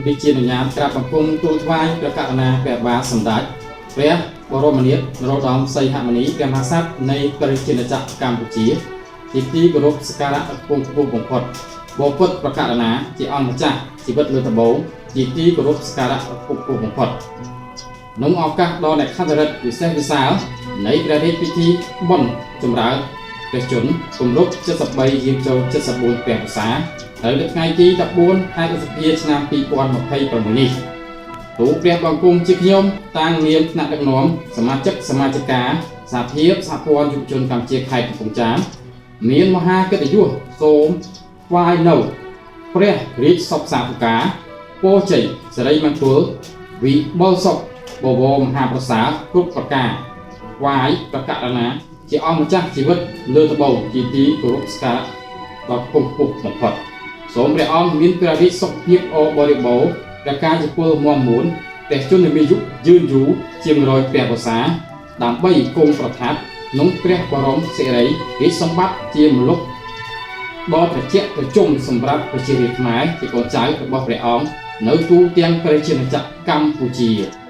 វិជានុញ្ញាតក្រាបបង្គំទូលថ្វាយព្រះករុណាព្រះបាទសម្ដេចព្រះបរមនាថនរោត្តមសីហមុនីព្រះមហាក្សត្រនៃព្រះរាជាណាចក្រកម្ពុជាជាទីគោរពសក្ការៈខ្ពង់ខ្ពស់បំផុតបបពុតព្រះករុណាជាអង្គម្ចាស់ជីវិតលើដំបូងជាទីគោរពសក្ការៈខ្ពង់ខ្ពស់បំផុតក្នុងឱកាសដ៏អ្នកខត្តរិទ្ធវិសេសវិសាលនៃព្រះរាជពិធីបុណ្យចម្រើនព្រះជន្មគម្រប់73យាមចូល74ព្រះវស្សាហើយនៅថ្ងៃទី14ខែឧសភាឆ្នាំ2026នេះទូលព្រះបង្គំជាខ្ញុំតាំងនាមថ្នាក់ដឹកនាំសមាជិកសមាជិកាសហភាពសហព័ន្ធយុវជនកម្ពុជាខេត្តកំពង់ចាមមានមហាកិត្តិយសសូមថ្វាយនៅព្រះរាជសពសាធុការពរជ័យសិរីមង្គលវិបុលសុខបវរមហាប្រសាទគ្រប់ប្រការថ្វាយព្រះករុណាជាអង្គម្ចាស់ជីវិតលើដំបូងជាទីគោរពសក្ការៈដ៏ខ្ពង់ខ្ពស់បំផុតសូមព្រះអង្គមានព្រះរាជសុខភាពអបរិបូរណ៍ព្រះកាយពលមាំមួនព្រះជន្មាយុយឺនយូរជាង100ព្រះវស្សាដើម្បីគង់ប្រថាប់ក្នុងព្រះបរមសិរីរាជសម្បត្តិជាមលុបដ៏ត្រជាក់ត្រជុំសម្រាប់ប្រជារាស្ត្រខ្មែរជាកូនចៅរបស់ព្រះអង្គនៅទូទាំងព្រះរាជាណាចក្រកម្ពុជា